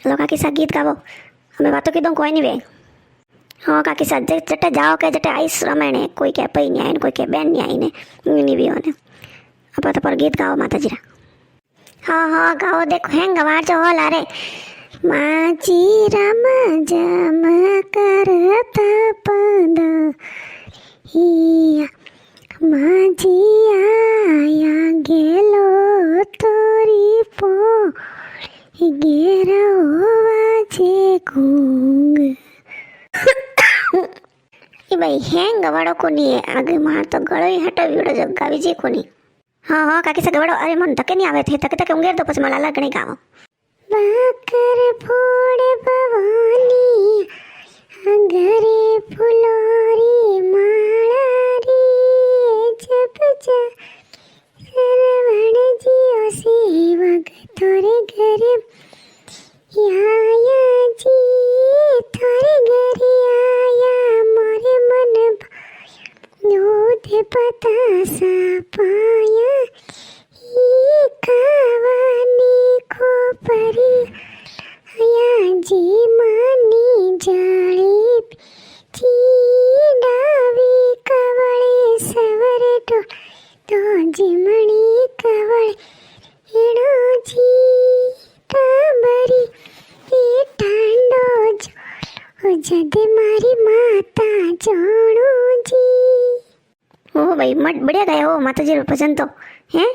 hello काकी सा गीत गावो हमें बातों की दो कोई नहीं वे हाँ काकी सा जटे जाओ के जटे आईस रमायणे कोई के पई नहीं आई कोई के बेन नहीं आई ने नहीं भी होने अब तो पर गीत गाओ माता जी हाँ हाँ गाओ देखो हैंग गवार जो हो लारे माची रम जम करता पद हिया माची आया गेलो तोरी पो गेरा वाचे कूंग ये भाई हैंग गवाड़ो को नहीं है आगे मार तो गड़ो ही हटो वीड़ो जब गावी जी को नहीं हाँ हाँ काकी से गवाड़ो अरे मन धके नहीं आवे थे धके धके उंगेर तो પછી मला अलग नहीं गाओ बाकर फोड़ भवानी अंगरे फुलोरी माला रे जब सरवण जियो सेवक तोरे घर आया जी तोरे घर आया मोरे मन दूध पतासा पाया ही खावानी खोपरी आया जी मानी जाड़ी चीडावी कवळे सवरे तो जिमणी कवळे एणो जी तांबरी ए टांडो जो जदे मारी माता जानो जी ओ भाई मत बढ़िया गया हो माता जी भजन तो हैं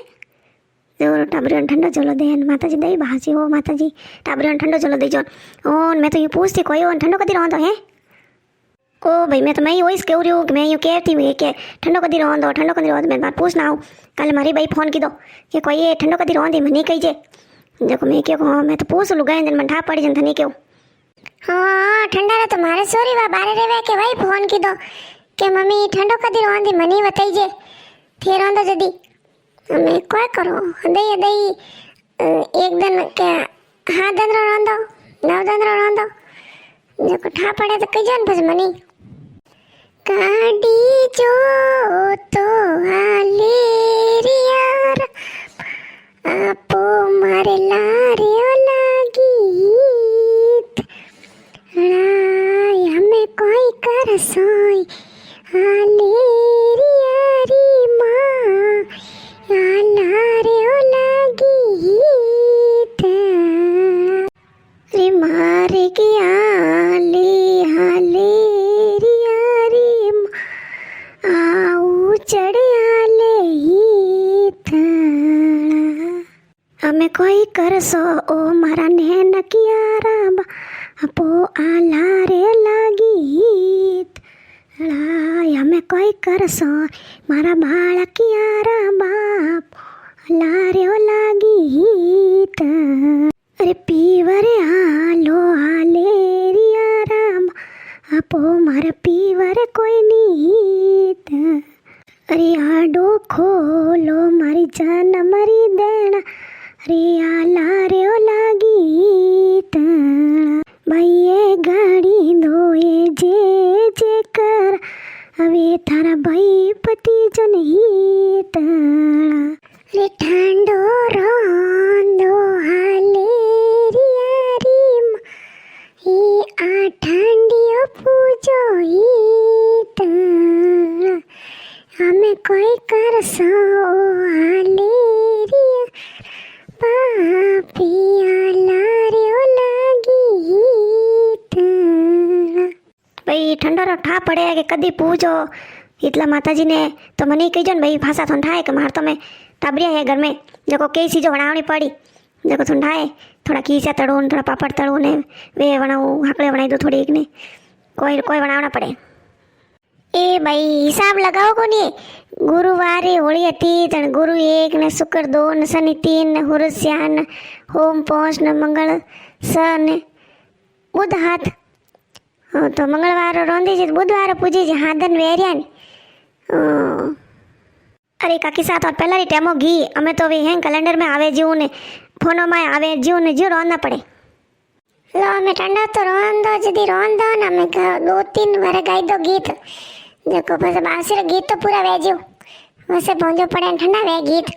जो टाबरियन ठंडो चलो दे माता जी दई भाजी हो माता जी टाबरियन ठंडो चलो दे जो ओ मैं तो ये पूछती कोई हो ठंडो कदी रहंदो है ओ भाई मैं तो मैं वॉइस कहू रही हूँ कि मैं यूँ कहती हूँ कि ठंडो कदी रहंदो मैं बात पूछना आऊँ कल मारी भाई फोन की दो कि कोई ये ठंडो कदी रहंदी मनी कही जे देखो मैं क्यों हाँ मैं तो पूछ लूँ गए दिन में ठा पड़ी जन थनी क्यों हाँ ठंडा रे तुम्हारे सोरी वा बारे रे के भाई फोन की दो के मम्मी ठंडो कदी रहंदी मनी बताई जे थे रहंदो जदी मैं कोई करो दई दई एक दिन के हाँ दिन रहंदो 9 दिन रहंदो देखो ठा पड़े तो कही जन बस मनी काडी जो तो हाले रे यार आपो मारे लारे लागी हमें कोई कर सोई हाले रे यारी माँ लारे लागी रे मारे की आले हाले रे यारी आऊ चढ़े आले हमें कोई कर सो ओ मारा नैन कियारा अपो आला रे लागी हमें कोई कर सो मारा बाल कियारा बाप लारे लागी अरे पीवरे आलो आले रिया राम अपो मारा पीवरे कोई नीत अरे आडो खोलो मारी जान मरी देना अरे आला रे लागी भाई ये गाड़ी दो ये जे कर अवे थारा भाई पति जो नहीं रे ठंडो रोंदो हाले रिया रीम ये आ ठंडियो पूजो हमें कोई कर सो हाले रिया पापिया लारे लागी भाई ठंडो रो ठा पड़े के कदी पूजो इतला माताजी ने तो मनी कही जो भाई भाषा ठंडाए के मार तो मैं टाबरिया है घर में जो कई चीज़ों बनावनी पड़ी जो ठंडाए थोड़ा खींचा तड़ू थोड़ा पापड़ तड़ू ने वे बनाऊँ हाकड़े बनाई दो थोड़ी एक ने कोई बनावना पड़े ए भाई हिसाब लगाओ को नहीं गुरुवार होली थी तन गुरु 1 ने शुक्र 2 ने शनि 3 ने हुरस्या ने होम पोष ने मंगल स ने बुध हाथ तो मंगलवार रोंदी जी बुधवार पूजी जी हादन वेरिया ने अरे काकी साथ और पहला ही टेमो घी हमें तो वे हैं कैलेंडर में आवे जीव ने फोनो में आवे जीव ने जीव रोना पड़े लो हमें ठंडा तो रोंदो जदी रोंदो ना मैं 2-3 बार गाई दो गीत देखो बस बासिर गीत तो पूरा वेजो वैसे पहुंचो पड़े ठंडा वे गीत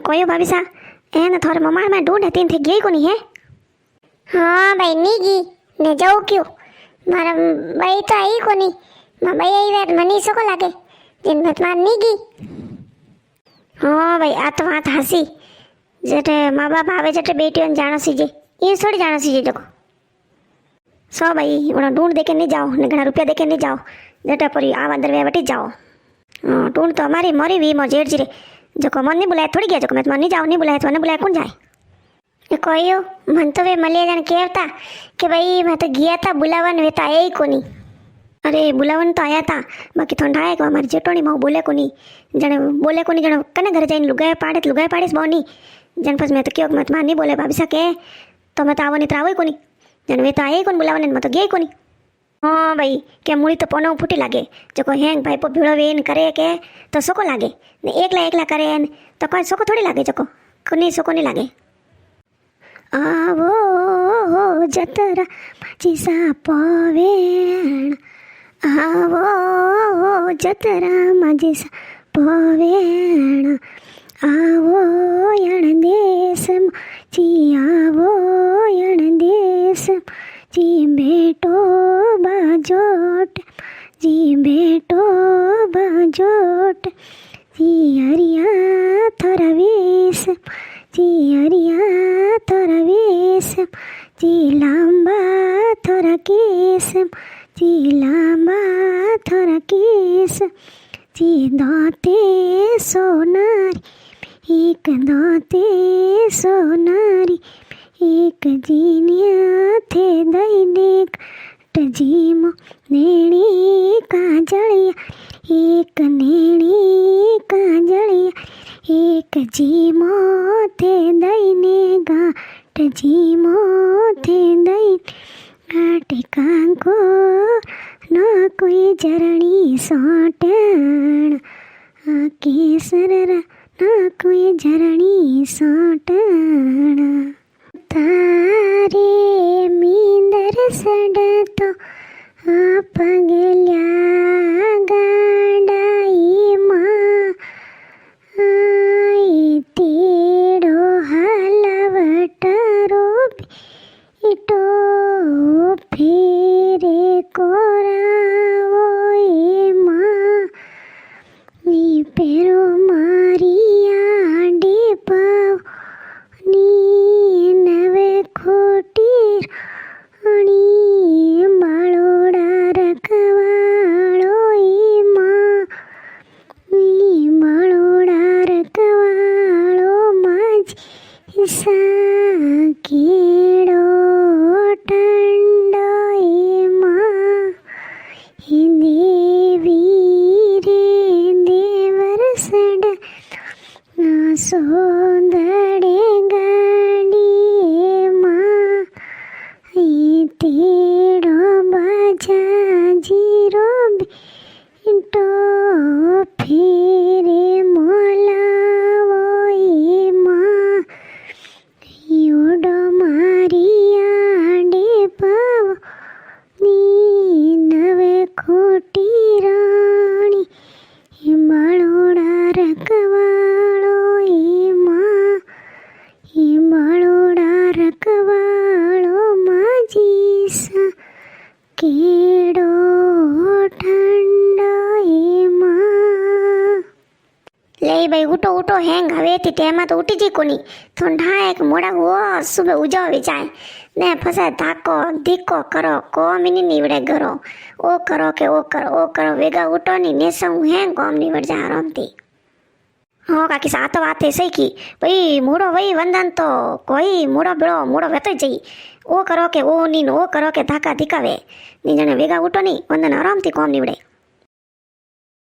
कोई भाभी सा ए ना थोड़े मम्मा में ढूंढ तीन थे गई को नहीं है હા ભાઈ નીગી ને જવું ક્યું મારા બાઈ તો આવી કોની માં બાઈ આવી વાત મને શું લાગે જેન મત માર નીગી હા ભાઈ આ તો વાત હાસી જેટે મા બાપ આવે જેટે બેટીઓને જાણો સીજે એ થોડી જાણો સીજે જકો સો ભાઈ ઓના ઢૂંढ દેखे नहीं जाओ ने घना रुपया देखे नहीं जाओ जेटा पर आवा दरवे वटी जाओ हाँ ढूंढ तो हमारी मरी वी मो जेठ जीरे जो मन नहीं बुलाया थोड़ी गया जो मैं मन नहीं जाओ नहीं बुलाया तो मैंने बुलाया कौन जाए ये कोई मन तो वे मलिया जाने कहता कि भाई मैं तो गया था बुलावन वे तो आया ही कोनी अरे बुलावन तो आया था बाकी थोड़ा आया कि हमारी जेठोनी माँ बोले कोनी जने कने घर जाइन लुगाए पाड़े बोनी जन पस मैं तो क्यों मैं नहीं बोले भाभी सा के तो मैं तो आवनी तो आवई कोनी जन वे तो आए कोन बुलावने मैं तो गई कोनी हाँ भाई के मुड़ी तो पोनो फूटी लागे जो को हेंग भाई पो भीड़ो वेन करे के तो सोको लागे ने एकला करे तो कोई सोको थोड़ी लागे जो को कोनी सोको नहीं लागे आवो जतरा माची सा पवेण आवो जतरा माची सा पवेण आवो यण देश ची आवो यण देश જી બેટો બાજોટ જી હરિયા થરવેશ જી લાંબા થર કેસ જી દાંતે સોનારી एक जीनिया थे दईने टजीमो नेणी काजलिया एक जीमो थे दईने गाट जीमो थे दई गाटे कांको न कोई जरणी सोटण केसर न कोई जरणी सोटण तारे मींदर सडतो आप गेल्या गाडाई मा तेडो हलवट रोपीटो फेरे कोरावो मा पेरो मारिया डेपाव खोटी राणी बाळोडा रखवाळो बाळोडा रखवाळो माझी साकेडो टंडो देवी रे देवर सड सोंदडे तेड़ो बाजा जीरो बेटो फेरे मोलावो माँ योडो मारिया डेपाव नी नवे खोटी राणी बाळोडा रखवाळो माँ बाळोडा रखवाळो केडो ठंडो ले भाई उठो हेंग हवे थी टेमा तो उठी जी कोनी ठंडा एक मोड़ा वो सुबह उजो विचाय ने फसा धाको धीको करो को मिनी निवड़े करो ओ करो वेगा उठो नी ने सं हेंग कोम निवड़ जा आराम थी हाँ काकी सा तो बात है सही की भाई मूड़ो वही वंदन तो कोई मूड़ो वेतो जी ओ करो के ओ नीन ओ करो के धाका धिकावे नी जने वेगा उठो नी वंदन आराम थी कोम निवड़े